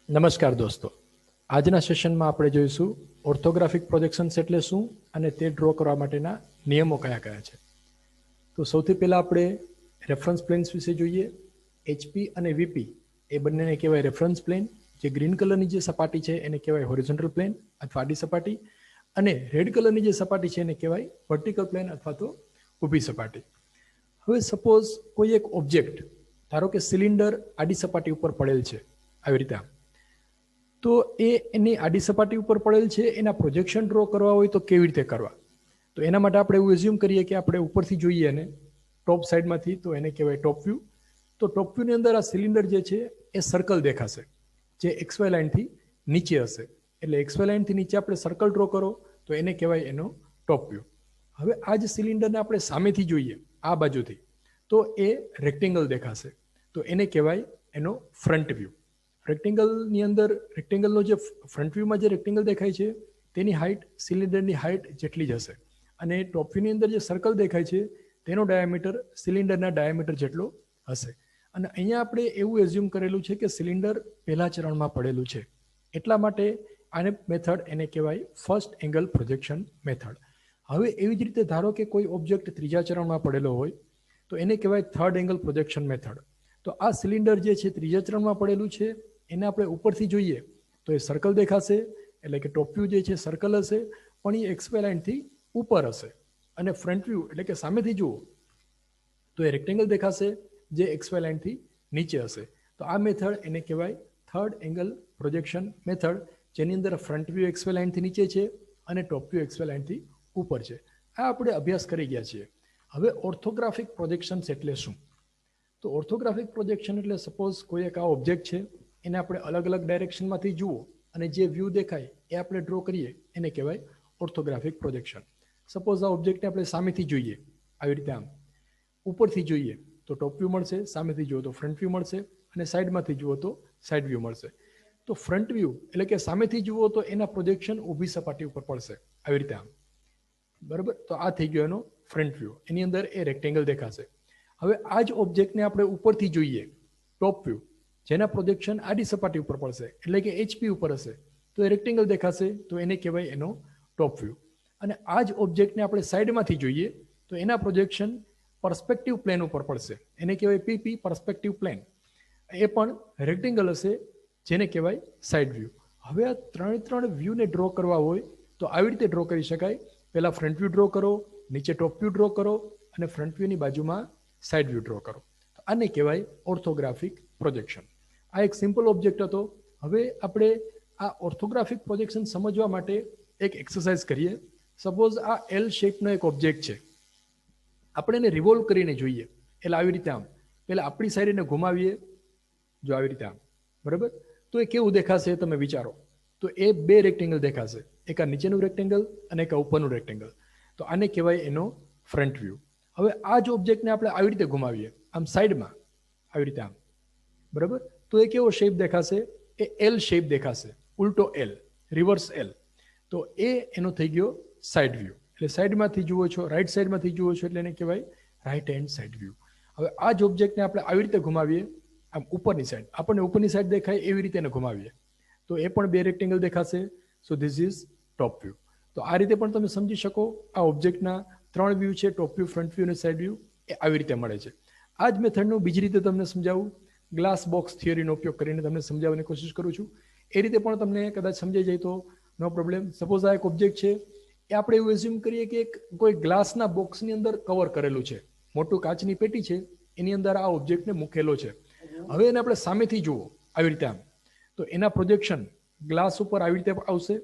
નમસ્કાર દોસ્તો, આજના સેશનમાં આપણે જોઈશું ઓર્થોગ્રાફિક પ્રોજેક્શન્સ એટલે શું અને તે ડ્રો કરવા માટેના નિયમો કયા કયા છે. તો સૌથી પહેલાં આપણે રેફરન્સ પ્લેન્સ વિશે જોઈએ. એચપી અને વીપી એ બંનેને કહેવાય રેફરન્સ પ્લેન. જે ગ્રીન કલરની જે સપાટી છે એને કહેવાય હોરિઝોન્ટલ પ્લેન અથવા આડી સપાટી, અને રેડ કલરની જે સપાટી છે એને કહેવાય વર્ટિકલ પ્લેન અથવા તો ઊભી સપાટી. હવે સપોઝ કોઈ એક ઓબ્જેક્ટ, ધારો કે સિલિન્ડર આડી સપાટી ઉપર પડેલ છે આવી રીતે, તો એની આડી સપાટી ઉપર પડેલ છે, એના પ્રોજેક્શન ડ્રો કરવા હોય તો કેવી રીતે કરવા? તો એના માટે આપણે એવું એઝ્યુમ કરીએ કે આપણે ઉપરથી જોઈએ એને ટોપ સાઈડમાંથી, તો એને કહેવાય ટોપ વ્યૂ. તો ટોપ વ્યૂની અંદર આ સિલિન્ડર જે છે એ સર્કલ દેખાશે, જે XY લાઇનથી નીચે હશે. એટલે XY લાઇનથી નીચે આપણે સર્કલ ડ્રો કરો તો એને કહેવાય એનો ટોપ વ્યૂ. હવે આ જ સિલિન્ડરને આપણે સામેથી જોઈએ આ બાજુથી, તો એ રેક્ટેંગલ દેખાશે, તો એને કહેવાય એનો ફ્રન્ટ વ્યૂ. રેક્ટેંગલની અંદર રેક્ટેંગલનો જે ફ્રન્ટ વ્યૂમાં જે રેક્ટેંગલ દેખાય છે તેની હાઇટ સિલિન્ડરની હાઇટ જેટલી જ હશે, અને ટોપ વ્યૂની અંદર જે સર્કલ દેખાય છે તેનો ડાયામીટર સિલિન્ડરના ડાયામીટર જેટલો હશે. અને અહીંયા આપણે એવું એઝ્યુમ કરેલું છે કે સિલિન્ડર પહેલા ચરણમાં પડેલું છે, એટલા માટે આને મેથડ એને કહેવાય ફર્સ્ટ એંગલ પ્રોજેક્શન મેથડ. હવે એવી જ રીતે ધારો કે કોઈ ઓબ્જેક્ટ ત્રીજા ચરણમાં પડેલો હોય તો એને કહેવાય થર્ડ એંગલ પ્રોજેક્શન મેથડ. તો આ સિલિન્ડર જે છે ત્રીજા ચરણમાં પડેલું છે, એને આપણે ઉપરથી જોઈએ તો એ સર્કલ દેખાશે, એટલે કે ટોપ વ્યૂ જે છે સર્કલ હશે, પણ એ XY લાઇનથી ઉપર હશે. અને ફ્રન્ટ વ્યૂ એટલે કે સામેથી જુઓ તો એ રેક્ટેંગલ દેખાશે, જે XY લાઇનથી નીચે હશે. તો આ મેથડ એને કહેવાય થર્ડ એંગલ પ્રોજેક્શન મેથડ, જેની અંદર ફ્રન્ટ વ્યૂ XY લાઇનથી નીચે છે અને ટોપ વ્યૂ XY લાઇનથી ઉપર છે. આ આપણે અભ્યાસ કરી ગયા છીએ. હવે ઓર્થોગ્રાફિક પ્રોજેક્શન્સ એટલે શું? તો ઓર્થોગ્રાફિક પ્રોજેક્શન એટલે સપોઝ કોઈ એક આ ઓબ્જેક્ટ છે, એને આપણે અલગ અલગ ડાયરેક્શનમાંથી જુઓ અને જે વ્યૂ દેખાય એ આપણે ડ્રો કરીએ એને કહેવાય ઓર્થોગ્રાફિક પ્રોજેક્શન. સપોઝ આ ઓબ્જેક્ટને આપણે સામેથી જોઈએ આવી રીતે, આમ ઉપરથી જોઈએ તો ટોપ વ્યૂ મળશે, સામેથી જુઓ તો ફ્રન્ટ વ્યૂ મળશે, અને સાઈડમાંથી જુઓ તો સાઈડ વ્યૂ મળશે. તો ફ્રન્ટ વ્યૂ એટલે કે સામેથી જુઓ તો એના પ્રોજેક્શન ઊભી સપાટી ઉપર પડશે આવી રીતે આમ, બરાબર. તો આ થઈ ગયો એનો ફ્રન્ટ વ્યૂ, એની અંદર એ રેક્ટેંગલ દેખાશે. હવે આ જ ઓબ્જેક્ટને આપણે ઉપરથી જોઈએ ટોપ વ્યૂ, જેના પ્રોજેક્શન આડી સપાટી ઉપર પડશે એટલે કે HP ઉપર હશે, તો એ રેક્ટેંગલ દેખાશે, તો એને કહેવાય એનો ટોપ વ્યૂ. અને આ જ ઓબ્જેક્ટને આપણે સાઈડમાંથી જોઈએ તો એના પ્રોજેક્શન પર્સ્પેક્ટિવ પ્લેન ઉપર પડશે, એને કહેવાય PP પર્સ્પેક્ટિવ પ્લેન. એ પણ રેક્ટેંગલ હશે, જેને કહેવાય સાઈડ વ્યૂ. હવે આ ત્રણ વ્યૂને ડ્રો કરવા હોય તો આવી રીતે ડ્રો કરી શકાય. પહેલા ફ્રન્ટ વ્યૂ ડ્રો કરો, નીચે ટોપ વ્યૂ ડ્રો કરો, અને ફ્રન્ટ વ્યૂની બાજુમાં સાઈડ વ્યૂ ડ્રો કરો. તો આને કહેવાય ઓર્થોગ્રાફિક પ્રોજેક્શન. આ એક સિમ્પલ ઓબ્જેક્ટ હતો. હવે આપણે આ ઓર્થોગ્રાફિક પ્રોજેક્શન સમજવા માટે એક એક્સરસાઇઝ કરીએ. સપોઝ આ L શેપનો એક ઓબ્જેક્ટ છે, આપણે એને રિવોલ્વ કરીને જોઈએ, એટલે આવી રીતે આમ પહેલાં આપણી સાઈડ એને ઘુમાવીએ, જો આવી રીતે આમ, બરાબર. તો એ કેવું દેખાશે તમે વિચારો. તો એ બે રેક્ટેંગલ દેખાશે, એક આ નીચેનું રેક્ટેંગલ અને એક આ ઉપરનું રેક્ટેંગલ. તો આને કહેવાય એનો ફ્રન્ટ વ્યૂ. હવે આ જ ઓબ્જેક્ટને આપણે આવી રીતે ઘુમાવીએ આમ સાઈડમાં, આવી રીતે આમ, બરાબર. તો એ કેવો શેપ દેખાશે? એ L શેપ દેખાશે, ઉલટો L, રિવર્સ L. તો એ એનો થઈ ગયો સાઈડ વ્યૂ. એટલે સાઈડમાંથી જુઓ છો, રાઈટ સાઈડમાંથી જુઓ છો, એટલે એને કહેવાય રાઈટ હેન્ડ સાઈડ વ્યૂ. હવે આ જ ઓબ્જેક્ટને આપણે આવી રીતે ઘુમાવીએ આમ ઉપરની સાઈડ, આપણને ઉપરની સાઈડ દેખાય એવી રીતે એને ઘુમાવીએ તો એ પણ બે રેક્ટેંગલ દેખાશે. So this is top view. તો આ રીતે પણ તમે સમજી શકો આ ઓબ્જેક્ટના ત્રણ વ્યૂ છે, ટોપ વ્યૂ, ફ્રન્ટ વ્યૂ અને સાઈડ વ્યૂ, એ આવી રીતે મળે છે. આ જ મેથડનું બીજી રીતે તમને સમજાવું, ગ્લાસ બોક્સ થિયરીનો ઉપયોગ કરીને તમને સમજાવવાની કોશિશ કરું છું. એ રીતે પણ તમને કદાચ સમજાઈ જાય તો નો પ્રોબ્લેમ. સપોઝ આ એક ઓબ્જેક્ટ છે, એ આપણે એવું એઝ્યુમ કરીએ કે કોઈ ગ્લાસના બોક્સની અંદર કવર કરેલું છે, મોટું કાચની પેટી છે, એની અંદર આ ઓબ્જેક્ટને મૂકેલો છે. હવે એને આપણે સામેથી જુઓ આવી રીતે આમ, તો એના પ્રોજેક્શન ગ્લાસ ઉપર આવી રીતે આવશે.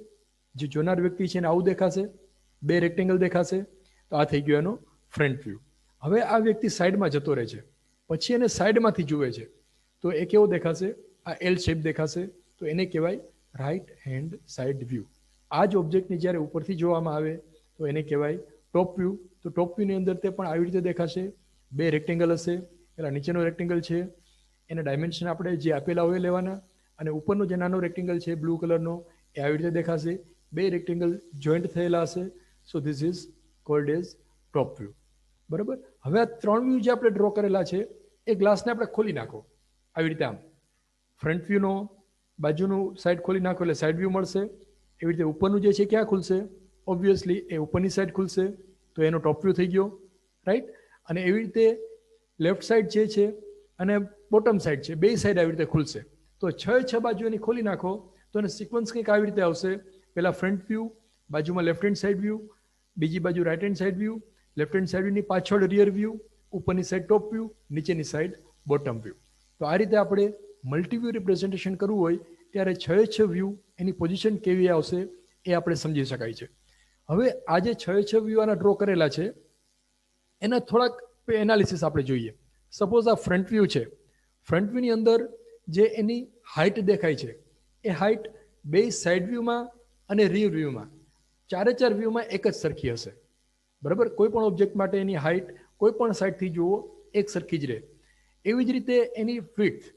જે જોનાર વ્યક્તિ છે એને આવું દેખાશે, બે રેક્ટેંગલ દેખાશે. તો આ થઈ ગયો એનો ફ્રન્ટ વ્યૂ. હવે આ વ્યક્તિ સાઈડમાં જતો રહે છે, પછી એને સાઈડમાંથી જુએ છે, તો એ કેવો દેખાશે? આ L શેપ દેખાશે. તો એને કહેવાય રાઈટ હેન્ડ સાઈડ વ્યૂ. આ જ ઓબ્જેક્ટને જ્યારે ઉપરથી જોવામાં આવે તો એને કહેવાય ટોપ વ્યૂ. તો ટોપ વ્યૂની અંદર તે પણ આવી રીતે દેખાશે, બે રેક્ટેંગલ હશે. પેલા નીચેનો રેક્ટેંગલ છે એના ડાયમેન્શન આપણે જે આપેલા હોય લેવાના, અને ઉપરનો જે નાનો રેક્ટેંગલ છે બ્લુ કલરનો, એ આવી રીતે દેખાશે. બે રેક્ટેંગલ જોઈન્ટ થયેલા હશે. So this is called as top view, બરાબર. હવે આ ત્રણ વ્યૂ જે આપણે ડ્રો કરેલા છે એ ગ્લાસને આપણે ખોલી નાખો આવી રીતે આમ, ફ્રન્ટ વ્યૂનો, બાજુનું સાઈડ ખોલી નાખો એટલે સાઈડ વ્યૂ મળશે. એવી રીતે ઉપરનું જે છે ક્યાં ખુલશે? ઓબ્વિયસલી એ ઉપરની સાઈડ ખુલશે, તો એનો ટોપ વ્યૂ થઈ ગયો, રાઈટ. અને એવી રીતે લેફ્ટ સાઈડ જે છે અને બોટમ સાઈડ છે, બે સાઈડ આવી રીતે ખુલશે. તો છ બાજુ એની ખોલી નાખો તો એનો સિક્વન્સ કંઈક આવી રીતે આવશે. પહેલા ફ્રન્ટ વ્યૂ, બાજુમાં લેફ્ટ હેન્ડ સાઈડ વ્યૂ, બીજી બાજુ right hand side view, left hand side વ્યૂની પાછળ રિયર વ્યૂ, ઉપરની સાઈડ ટોપ વ્યૂ, નીચેની સાઈડ બોટમ વ્યૂ. તો આ રીતે આપણે મલ્ટીવ્યૂ રિપ્રેઝન્ટેશન કરવું હોય ત્યારે છ વ્યૂ એની પોઝિશન કેવી આવશે એ આપણે સમજી શકાય છે. હવે આ જે છ વ્યૂ આના ડ્રો કરેલા છે એના થોડાક એનાલિસિસ આપણે જોઈએ. સપોઝ આ ફ્રન્ટ વ્યૂ છે. ફ્રન્ટ વ્યૂની અંદર જે એની હાઇટ દેખાય છે એ હાઇટ બે સાઈડ વ્યૂમાં અને રિયર વ્યૂમાં ચારે ચાર વ્યૂમાં એક જ સરખી હશે, બરાબર. કોઈ પણ ઓબ્જેક્ટ માટે એની હાઇટ કોઈ પણ સાઈડથી જુઓ એક સરખી જ રહે. એવી જ રીતે એની વિડ્થ,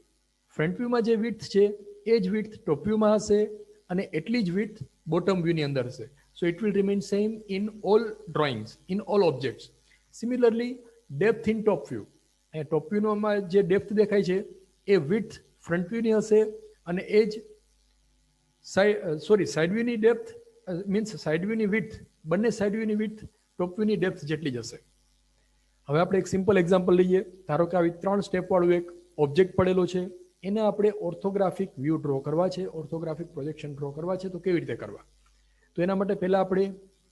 ફ્રન્ટ વ્યૂમાં જે વિડ્થ છે એ જ વિડ્થ ટોપ વ્યૂમાં હશે અને એટલી જ વિડ્થ બોટમ વ્યૂની અંદર હશે. So it will remain same in all drawings, in all objects. Similarly depth in top view, અહીંયા ટોપ વ્યૂમાં જે ડેપ્થ દેખાય છે એ વિડ્થ ફ્રન્ટ વ્યૂની હશે અને એ જ સાઈડ વ્યૂની ડેપ્થ મીન્સ સાઈડ વ્યૂની વિડ્થ, બંને સાઈડ વ્યૂની વિડ્થ ટોપ વ્યૂની ડેપ્થ જેટલી જ હશે. હવે આપણે એક સિમ્પલ એક્ઝામ્પલ લઈએ. ધારો કે આવી 3 સ્ટેપવાળું એક ઓબ્જેક્ટ પડેલો છે, એને આપણે ઓર્થોગ્રાફિક વ્યૂ ડ્રો કરવા છે, ઓર્થોગ્રાફિક પ્રોજેક્શન ડ્રો કરવા છે. તો કેવી રીતે કરવા? તો એના માટે પહેલાં આપણે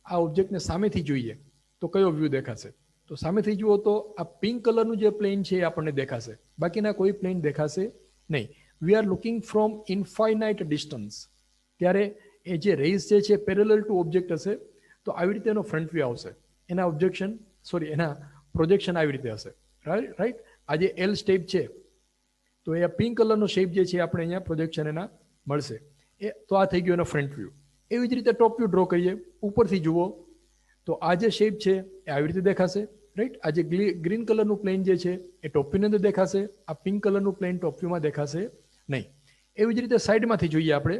આ ઓબ્જેક્ટને સામેથી જોઈએ તો કયો વ્યૂ દેખાશે? તો સામેથી જુઓ તો આ પિંક કલરનું જે પ્લેન છે એ આપણને દેખાશે, બાકીના કોઈ પ્લેન દેખાશે નહીં. We are looking from infinite distance. ત્યારે એ જે રેઝ છે પેરેલલ ટુ ઓબ્જેક્ટ હશે, તો આવી રીતે એનો ફ્રન્ટ વ્યૂ આવશે. એના પ્રોજેક્શન આવી રીતે હશે, રાઈટ. આ જે એલ સ્ટેપ છે તો એ પિંક કલરનો શેપ જે છે આપણે અહીંયા પ્રોજેક્શન એના મળશે. તો આ થઈ ગયો એનો ફ્રન્ટ વ્યૂ. એવી જ રીતે ટોપ વ્યૂ ડ્રો કરીએ. ઉપરથી જુઓ તો આ જે શેપ છે એ આવી રીતે દેખાશે, રાઈટ. આ જે ગ્રીન કલરનું પ્લેન જે છે એ ટોપ વ્યૂની અંદર દેખાશે, આ પિંક કલરનું પ્લેન ટોપ વ્યૂમાં દેખાશે નહીં. એવી જ રીતે સાઈડમાંથી જોઈએ આપણે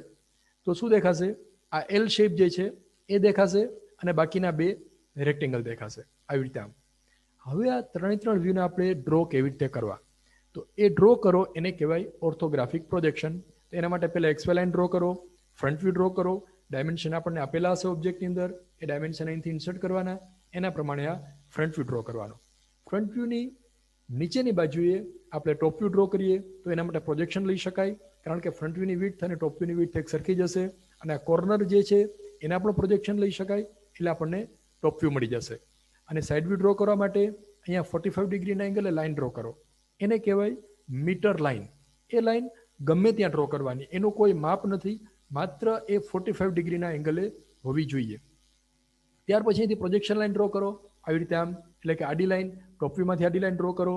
તો શું દેખાશે? આ એલ શેપ જે છે એ દેખાશે અને બાકીના બે રેક્ટેંગલ દેખાશે, આવી રીતે આમ. હવે આ ત્રણ વ્યૂને આપણે ડ્રો કેવી રીતે કરવા? તો એ ડ્રો કરો એને કહેવાય ઓર્થોગ્રાફિક પ્રોજેક્શન. તો એના માટે પહેલાં XY લાઇન ડ્રો કરો, ફ્રન્ટ વ્યૂ ડ્રો કરો, ડાયમેન્શન આપણને આપેલા હશે ઓબ્જેક્ટની અંદર, એ ડાયમેન્શન અહીંથી ઇન્સર્ટ કરવાના, એના પ્રમાણે આ ફ્રન્ટ વ્યૂ ડ્રો કરવાનો. ફ્રન્ટ વ્યૂની નીચેની બાજુએ આપણે ટોપ વ્યૂ ડ્રો કરીએ તો એના માટે પ્રોજેક્શન લઈ શકાય, કારણ કે ફ્રન્ટ વ્યૂની વિડ્થ અને ટોપ વ્યૂની વિડ્થ એક સરખી જ હશે. અને આ કોર્નર જે છે એના પણ પ્રોજેક્શન લઈ શકાય, એટલે આપણને ટોપ વ્યૂ મળી જશે. અને સાઈડ વ્યૂ ડ્રો કરવા માટે અહીંયા 45 ડિગ્રીના એંગલે લાઇન ડ્રો કરો, એને કહેવાય મીટર લાઇન. એ લાઇન ગમે ત્યાં ડ્રો કરવાની, એનું કોઈ માપ નથી, માત્ર એ 45 ડિગ્રીના એંગલે હોવી જોઈએ. ત્યાર પછી અહીંથી પ્રોજેક્શન લાઇન ડ્રો કરો, આવી રીતે આમ, એટલે કે આડી લાઇન, ટોપ વ્યૂમાંથી આડી લાઇન ડ્રો કરો.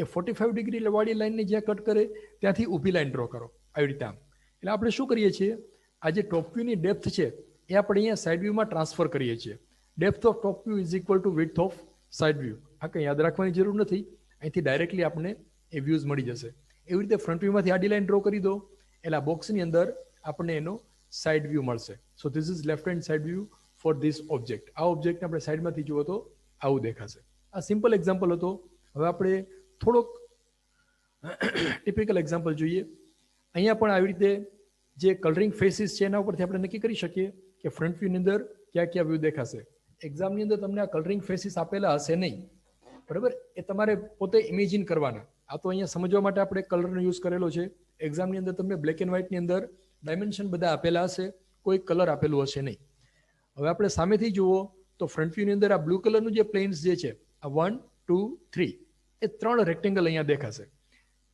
એ 45 ડિગ્રી વાળી લાઇનને જ્યાં કટ કરે ત્યાંથી ઊભી લાઇન ડ્રો કરો, આવી રીતે આમ. એટલે આપણે શું કરીએ છીએ? આ જે ટોપ વ્યૂની ડેપ્થ છે એ આપણે અહીંયા સાઈડ વ્યૂમાં ટ્રાન્સફર કરીએ છીએ. Depth of top view is equal to width off side view. આ કંઈ યાદ રાખવાની જરૂર નથી, અહીંથી ડાયરેક્ટલી આપણને એ વ્યૂઝ મળી જશે. એવી રીતે ફ્રન્ટ વ્યૂમાંથી આડી લાઇન ડ્રો કરી દો એટલે આ બોક્સની અંદર આપણને એનો સાઈડ વ્યૂ મળશે. So this is left hand side view for this object. આ ઓબ્જેક્ટને આપણે સાઈડમાંથી જુઓ તો આવું દેખાશે. આ સિમ્પલ એક્ઝામ્પલ હતો. હવે આપણે થોડોક ટિપિકલ એક્ઝામ્પલ જોઈએ. અહીંયા પણ આવી રીતે જે કલરિંગ ફેસીસ છે એના ઉપરથી આપણે નક્કી કરી શકીએ કે ફ્રન્ટ વ્યૂની અંદર ક્યાં ક્યાં વ્યૂ દેખાશે. એક્ઝામની અંદર તમને આ કલરિંગ ફેસીસ આપેલા હશે નહીં, બરાબર. એ તમારે પોતે ઇમેજિન કરવાના. આ તો અહીંયા સમજવા માટે આપણે કલરનો યુઝ કરેલો છે. એક્ઝામની અંદર તમને બ્લેક એન્ડ વ્હાઇટની અંદર ડાયમેન્શન બધા આપેલા હશે, કોઈ કલર આપેલું હશે નહીં. હવે આપણે સામેથી જુઓ તો ફ્રન્ટ વ્યૂની અંદર આ બ્લુ કલરનું જે પ્લેન્સ જે છે, આ 1, 2, 3, એ 3 રેક્ટેંગલ અહીંયા દેખાશે.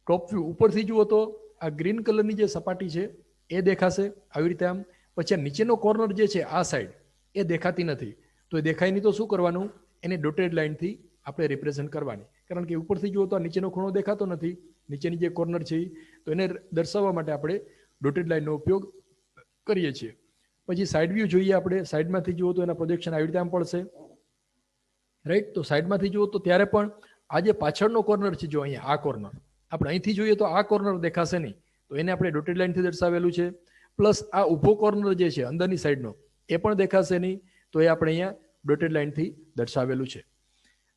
ટોપ વ્યૂ ઉપરથી જુઓ તો આ ગ્રીન કલરની જે સપાટી છે એ દેખાશે, આવી રીતે આમ. પછી આ નીચેનો કોર્નર જે છે આ સાઈડ એ દેખાતી નથી, તો એ દેખાય નહીં તો શું કરવાનું? એને ડોટેડ લાઇનથી આપણે રિપ્રેઝન્ટ કરવાની, કારણ કે ઉપરથી જુઓ તો આ નીચેનો ખૂણો દેખાતો નથી, નીચેની જે કોર્નર છે તો એને દર્શાવવા માટે આપણે ડોટેડ લાઇનનો ઉપયોગ કરીએ છીએ. પછી સાઈડ વ્યૂ જોઈએ આપણે. સાઈડમાંથી જુઓ તો એના પ્રોજેક્શન આવી રીતે આમ પડશે, રાઈટ. તો સાઈડમાંથી જુઓ તો ત્યારે પણ આ જે પાછળનો કોર્નર છે, જો અહીંયા આ કોર્નર, આપણે અહીંથી જોઈએ તો આ કોર્નર દેખાશે નહીં, તો એને આપણે ડોટેડ લાઇનથી દર્શાવેલું છે. પ્લસ આ ઊભો કોર્નર જે છે અંદરની સાઈડનો એ પણ દેખાશે નહીં, તો એ આપણે અહીંયા ડોટેડ લાઇનથી દર્શાવેલું છે.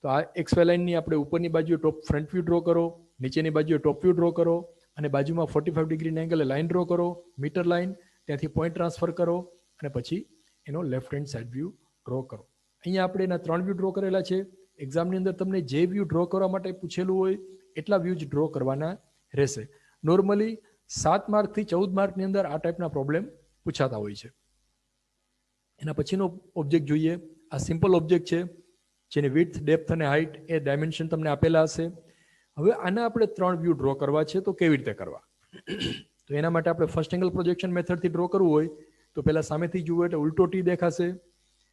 તો આ XY લાઇનની આપણે ઉપરની બાજુએ ટોપ ફ્રન્ટ વ્યૂ ડ્રો કરો, નીચેની બાજુએ ટોપ વ્યૂ ડ્રો કરો, અને બાજુમાં 45 ડિગ્રીના એંગલે લાઇન ડ્રો કરો, મીટર લાઇન, ત્યાંથી પોઈન્ટ ટ્રાન્સફર કરો અને પછી એનો left hand side view draw કરો. અહીંયા આપણે એના 3 વ્યૂ ડ્રો કરેલા છે. એક્ઝામની અંદર તમને જે વ્યૂ ડ્રો કરવા માટે પૂછેલું હોય એટલા વ્યૂ જ ડ્રો કરવાના રહેશે. નોર્મલી 7 માર્કથી 14 માર્કની અંદર આ ટાઈપના પ્રોબ્લેમ પૂછાતા હોય છે. એના પછીનો ઓબ્જેક્ટ જોઈએ. આ સિમ્પલ ઓબ્જેક્ટ છે જેની વિડ્થ, ડેપ્થ અને હાઇટ એ ડાયમેન્શન તમને આપેલા હશે. હવે આના આપણે 3 વ્યૂ ડ્રો કરવા છે, તો કેવી રીતે કરવા? તો એના માટે આપણે ફર્સ્ટ એંગલ પ્રોજેક્શન મેથડથી ડ્રો કરવું હોય તો પહેલા સામેથી જુઓ એટલે ઉલટો ટી દેખાશે.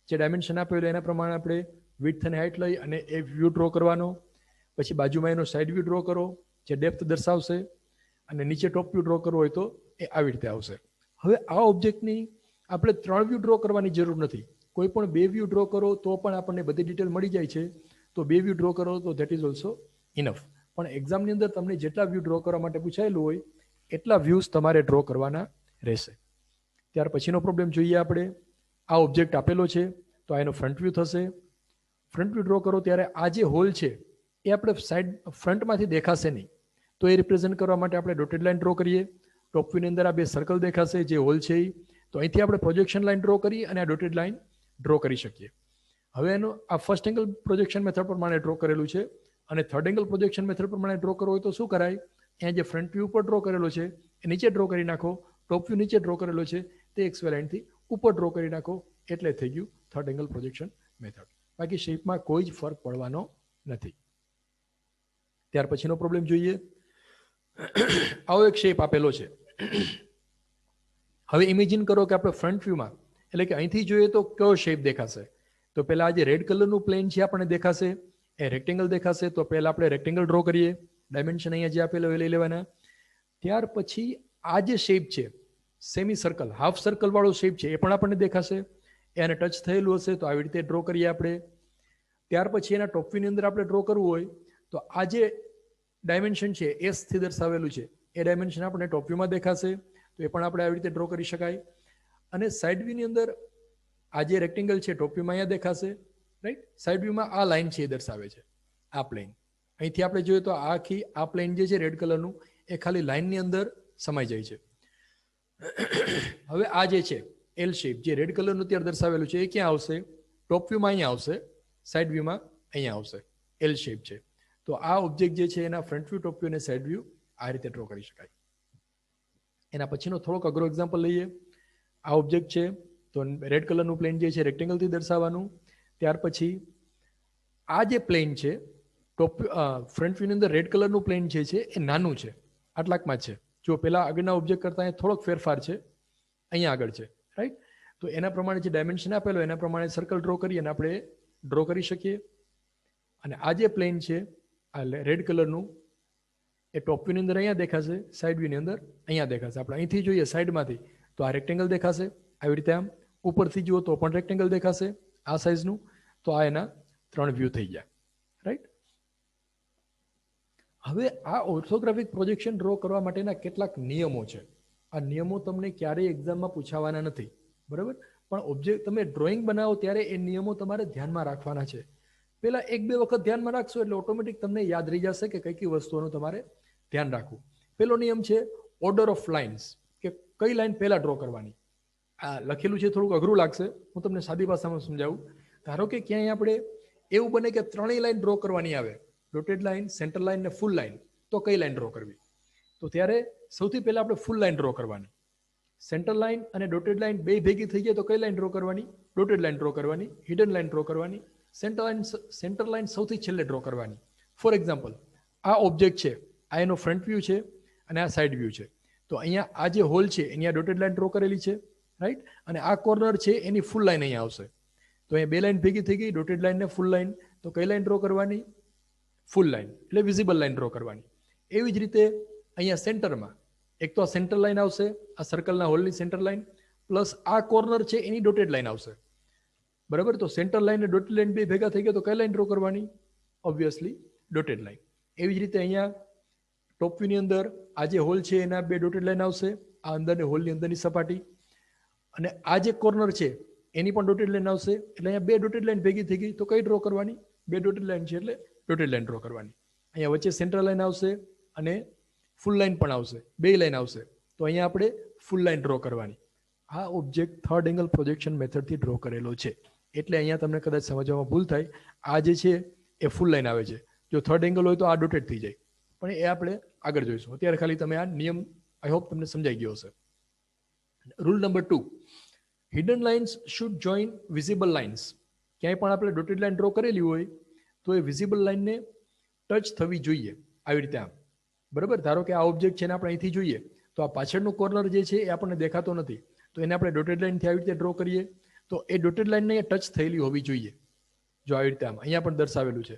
જે ડાયમેન્શન આપેલું એના પ્રમાણે આપણે વિડ્થ અને હાઇટ લઈ અને એ વ્યૂ ડ્રો કરવાનો. પછી બાજુમાં એનો સાઇડ વ્યૂ ડ્રો કરો જે ડેપ્થ દર્શાવશે, અને નીચે ટોપ વ્યૂ ડ્રો કરવો હોય તો એ આવી રીતે આવશે. હવે આ ઓબ્જેક્ટની આપણે 3 વ્યૂ ડ્રો કરવાની જરૂર નથી. કોઈ પણ 2 વ્યૂ ડ્રો કરો તો પણ આપણને બધી ડિટેલ મળી જાય છે. તો 2 વ્યૂ ડ્રો કરો તો ધેટ ઇઝ ઓલ્સો ઇનફ. પણ એક્ઝામની અંદર તમને જેટલા વ્યૂ ડ્રો કરવા માટે પૂછાયેલું હોય એટલા વ્યૂઝ તમારે ડ્રો કરવાના રહેશે. ત્યાર પછીનો પ્રોબ્લેમ જોઈએ આપણે. આ ઓબ્જેક્ટ આપેલો છે તો આ એનો ફ્રન્ટ વ્યૂ થશે. ફ્રન્ટ વ્યૂ ડ્રો કરો ત્યારે આ જે હોલ છે એ આપણે સાઈડ ફ્રન્ટમાંથી દેખાશે નહીં, તો એ રિપ્રેઝેન્ટ કરવા માટે આપણે ડોટેડ લાઇન ડ્રો કરીએ. ટોપ વ્યૂની અંદર આ 2 સર્કલ દેખાશે જે હોલ છે એ. તો અહીંથી આપણે પ્રોજેક્શન લાઇન ડ્રો કરી અને આ ડોટેડ લાઇન ડ્રો કરી શકીએ. હવે એનો આ ફર્સ્ટ એંગલ પ્રોજેક્શન મેથડ પ્રમાણે ડ્રો કરેલું છે, અને થર્ડ એંગલ પ્રોજેક્શન મેથડ પ્રમાણે ડ્રો કરવો હોય તો શું કરાય? અહીંયા જે ફ્રન્ટ વ્યૂ ઉપર ડ્રો કરેલો છે એ નીચે ડ્રો કરી નાખો. ટોપ વ્યૂ નીચે ડ્રો કરેલો છે તે XY લાઇનથી ઉપર ડ્રો કરી નાખો, એટલે થઈ ગયું થર્ડ એંગલ પ્રોજેક્શન મેથડ. બાકી શેપમાં કોઈ જ ફરક પડવાનો નથી. ત્યાર પછીનો પ્રોબ્લેમ જોઈએ. આવો એક શેપ આપેલો છે. હવે ઇમેજિન કરો કે આપણે ફ્રન્ટ વ્યૂમાં એટલે કે અહીંથી જોઈએ તો કયો શેપ દેખાશે? તો પહેલા આ જે રેડ કલરનું પ્લેન છે આપણને દેખાશે, એ રેક્ટેંગલ દેખાશે. તો પહેલા આપણે રેક્ટેંગલ ડ્રો કરીએ. ડાયમેન્શન અહીંયા જે આપેલો એ લઈ લેવાના. ત્યાર પછી આ જે શેપ છે સેમી સર્કલ, હાફ સર્કલ વાળો શેપ છે એ પણ આપણને દેખાશે. એને ટચ થયેલું હશે તો આવી રીતે ડ્રો કરીએ આપણે. ત્યાર પછી એના ટોપ વ્યૂની અંદર આપણે ડ્રો કરવું હોય તો આ જે ડાયમેન્શન છે S થી દર્શાવેલું છે એ ડાયમેન્શન આપણે ટોપ વ્યૂમાં દેખાશે, તો એ પણ આપણે આવી રીતે ડ્રો કરી શકાય. અને સાઇડ વ્યૂની અંદર આ જે રેક્ટેંગલ છે ટોપ વ્યૂમાં અહીંયા દેખાશે, રાઈટ. સાઇડ વ્યૂમાં આ લાઇન છે એ દર્શાવે છે, આ પ્લેન. અહીંથી આપણે જોઈએ તો આખી આ પ્લેન જે છે રેડ કલરનું એ ખાલી લાઇનની અંદર સમાઈ જાય છે. હવે આ જે છે એલ શેપ જે રેડ કલરનું અત્યારે દર્શાવેલું છે એ ક્યાં આવશે? ટોપ વ્યૂમાં અહીંયા આવશે, સાઇડ વ્યૂમાં અહીંયા આવશે. એલ શેપ છે. તો આ ઓબ્જેક્ટ જે છે એના ફ્રન્ટ વ્યૂ, ટોપ વ્યૂ અને સાઇડ વ્યૂ આ રીતે ડ્રો કરી શકાય. એના પછીનો થોડોક અઘરો એક્ઝામ્પલ લઈએ. આ ઓબ્જેક્ટ છે તો રેડ કલરનું પ્લેન જે છે રેક્ટેંગલથી દર્શાવવાનું. ત્યાર પછી આ જે પ્લેન છે ટોપ ફ્રન્ટ વ્યૂની અંદર રેડ કલરનું પ્લેન જે છે એ નાનું છે, આટલાકમાં જ છે. જો પેલા આગળના ઓબ્જેક્ટ કરતાં થોડોક ફેરફાર છે, અહીંયા આગળ છે, રાઈટ. તો એના પ્રમાણે જે ડાયમેન્શન આપેલો એના પ્રમાણે સર્કલ ડ્રો કરી અને આપણે ડ્રો કરી શકીએ. અને આ જે પ્લેન છે આ રેડ કલરનું એ ટોપ વ્યૂની અંદર અહીંયા દેખાશે, સાઇડ વ્યૂની અંદર અહીંયા દેખાશે. આપણે અહીંથી જોઈએ સાઇડમાંથી તો આ રેક્ટેંગલ દેખાશે આવી રીતે. આમ ઉપરથી જુઓ તો પણ રેક્ટેંગલ દેખાશે આ સાઇઝનું. તો આ એના 3 વ્યૂ થઈ ગયા, રાઈટ. હવે આ ઓર્થોગ્રાફિક પ્રોજેક્શન ડ્રો કરવા માટેના કેટલાક નિયમો છે. આ નિયમો તમને ક્યારેય એક્ઝામમાં પૂછાવાના નથી, બરાબર. પણ ઓબ્જેક્ટ તમે ડ્રોઈંગ બનાવો ત્યારે એ નિયમો તમારે ધ્યાનમાં રાખવાના છે. પહેલા 1-2 વખત ધ્યાનમાં રાખશો એટલે ઓટોમેટિક તમને યાદ રહી જશે કે કઈ કઈ વસ્તુઓનું તમારે ધ્યાન રાખવું. પહેલો નિયમ છે ઓર્ડર ઓફ લાઇન્સ, કે કઈ લાઈન પહેલા ડ્રો કરવાની. આ લખેલું છે થોડુંક અઘરું લાગશે, હું તમને સાદી ભાષામાં સમજાવું. ધારો કે ક્યાંય આપણે એવું બને કે 3 લાઈન ડ્રો કરવાની આવે, ડોટેડ લાઇન, સેન્ટર લાઇન ને ફૂલ લાઇન, તો કઈ લાઇન ડ્રો કરવી? તો ત્યારે સૌથી પહેલા આપણે ફૂલ લાઇન ડ્રો કરવાની. સેન્ટર લાઇન અને ડોટેડ લાઇન બે ભેગી થઈ જાય તો કઈ લાઇન ડ્રો કરવાની? ડોટેડ લાઇન ડ્રો કરવાની. હિડન લાઇન ડ્રો કરવાની. સેન્ટર લાઇન સૌથી છેલ્લે ડ્રો કરવાની. ફોર એક્ઝામ્પલ, આ ઓબ્જેક્ટ છે, આ એનો ફ્રન્ટ વ્યૂ છે અને આ સાઇડ વ્યૂ છે. તો અહીંયા આ જે હોલ છે એની આ ડોટેડ લાઇન ડ્રો કરેલી છે, રાઈટ. અને આ કોર્નર છે એની ફૂલ લાઇન અહીંયા આવશે. તો અહીંયા 2 લાઇન ભેગી થઈ ગઈ, ડોટેડ લાઇન ને ફૂલ લાઇન. તો કઈ લાઇન ડ્રો કરવાની? ફૂલ લાઇન, એટલે વિઝિબલ લાઇન ડ્રો કરવાની. એવી જ રીતે અહીંયા સેન્ટરમાં એક તો આ સેન્ટર લાઇન આવશે, આ સર્કલના હોલની સેન્ટર લાઇન, પ્લસ આ કોર્નર છે એની ડોટેડ લાઇન આવશે, બરાબર. તો સેન્ટર લાઇન અને ડોટેડ લાઇન બે ભેગા થઈ ગયા તો કઈ લાઇન ડ્રો કરવાની? Obviously dotted line. એવી જ રીતે અહીંયા ટોપ વ્યૂની અંદર આ જે હોલ છે એના 2 ડોટેડ લાઇન આવશે, આ અંદરની હોલની અંદરની સપાટી. અને આ જે કોર્નર છે એની પણ ડોટેડ લાઇન આવશે. એટલે અહીંયા 2 ડોટેડ લાઇન ભેગી થઈ ગઈ તો કઈ ડ્રો કરવાની? 2 ડોટેડ લાઇન છે એટલે ડોટેડ લાઇન ડ્રો કરવાની. અહીંયા વચ્ચે સેન્ટર લાઇન આવશે અને ફૂલ લાઈન પણ આવશે, બે લાઈન આવશે. તો અહીંયા આપણે ફૂલ લાઈન ડ્રો કરવાની. આ ઓબ્જેક્ટ થર્ડ એંગલ પ્રોજેક્શન મેથડથી ડ્રો કરેલો છે, એટલે અહીંયા તમને કદાચ સમજવામાં ભૂલ થાય. આ જે છે એ ફૂલ લાઈન આવે છે. જો થર્ડ એંગલ હોય તો આ ડોટેડ થઈ જાય, પણ એ આપણે આગળ જોઈશું. અત્યારે ખાલી તમે આ નિયમ આઈ હોપ તમને સમજાઈ ગયો હશે. Rule number 2, hidden lines should join visible lines. ક્યાંય પણ આપણે ડોટેડ લાઇન ડ્રો કરેલી હોય તો એ વિઝિબલ લાઇનને ટચ થવી જોઈએ, આવી રીતે આમ. બરાબર, ધારો કે આ ઓબ્જેક્ટ છે ને આપણે અહીંથી જોઈએ તો આ પાછળનું કોર્નર જે છે એ આપણને દેખાતો નથી, તો એને આપણે ડોટેડ લાઇનથી આવી રીતે ડ્રો કરીએ તો એ ડોટેડ લાઇનને ટચ થયેલી હોવી જોઈએ. જો આવી રીતે આમ અહીંયા પણ દર્શાવેલું છે,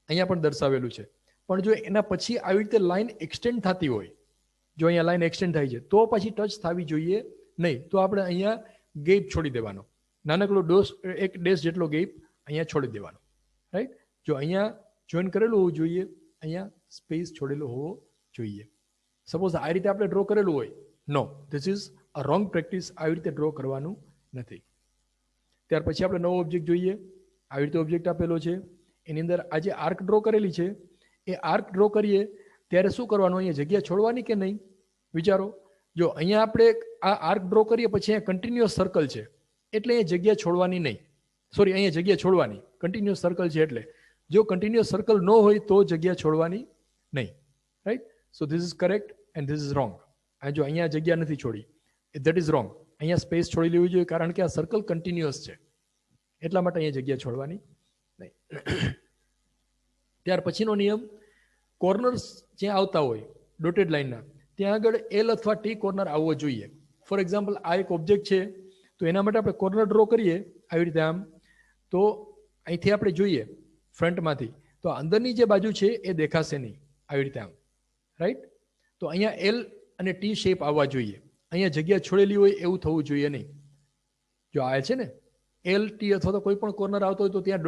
અહીંયા પણ દર્શાવેલું છે. પણ જો એના પછી આવી રીતે લાઇન એક્સટેન્ડ થતી હોય, જો અહીંયા લાઇન એક્સટેન્ડ થાય છે તો પછી ટચ થવી જોઈએ નહીં. તો આપણે અહીંયા ગેપ છોડી દેવાનો, નાનકડો એક ડેશ જેટલો ગેપ અહીંયા છોડી દેવાનો, રાઈટ. જો અહીંયા જોઈન કરેલું હોવું જોઈએ, અહીંયા સ્પેસ છોડેલો હોવો જોઈએ. સપોઝ આ રીતે આપણે ડ્રો કરેલું હોય, no, this is a wrong practice. આવી રીતે ડ્રો કરવાનું નથી. ત્યાર પછી આપણે નવો ઓબ્જેક્ટ જોઈએ. આવી રીતે ઓબ્જેક્ટ આપેલો છે, એની અંદર આ જે આર્ક ડ્રો કરેલી છે એ આર્ક ડ્રો કરીએ ત્યારે શું કરવાનું, અહીંયા જગ્યા છોડવાની કે નહીં, વિચારો. જો અહીંયા આપણે આ આર્ક ડ્રો કરીએ પછી અહીંયા કન્ટિન્યુઅસ સર્કલ છે એટલે અહીંયા જગ્યા છોડવાની નહીં. સોરી, અહીંયા જગ્યા છોડવાની, કન્ટિન્યુઅસ સર્કલ છે એટલે. જો કન્ટિન્યુઅસ સર્કલ ન હોય તો જગ્યા છોડવાની નહીં, right. So this is correct and this is wrong. આ જો અહીંયા જગ્યા નથી છોડી, ધેટ ઇઝ રોંગ. અહીંયા સ્પેસ છોડી લેવી જોઈએ કારણ કે આ સર્કલ કન્ટિન્યુઅસ છે, એટલા માટે અહીંયા જગ્યા છોડવાની નહીં. ત્યાર પછીનો નિયમ, કોર્નર્સ જ્યાં આવતા હોય ડોટેડ લાઇનના ત્યાં આગળ એલ અથવા ટી કોર્નર આવવો જોઈએ. ફોર એક્ઝામ્પલ આ એક ઓબ્જેક્ટ છે તો એના માટે આપણે કોર્નર ડ્રો કરીએ આવી રીતે આમ, તો અહીંથી આપણે જોઈએ ફ્રન્ટમાંથી તો અંદરની જે બાજુ છે એ દેખાશે નહીં, આવી રીતે આમ, રાઈટ. તો અહીંયા એલ અને ટી શેપ આવવા જોઈએ, અહીંયા જગ્યા છોડેલી હોય એવું થવું જોઈએ નહીં. જો આ છે ને એલ ટી અથવા તો કોઈ પણ કોર્નર આવતો હોય તો ત્યાં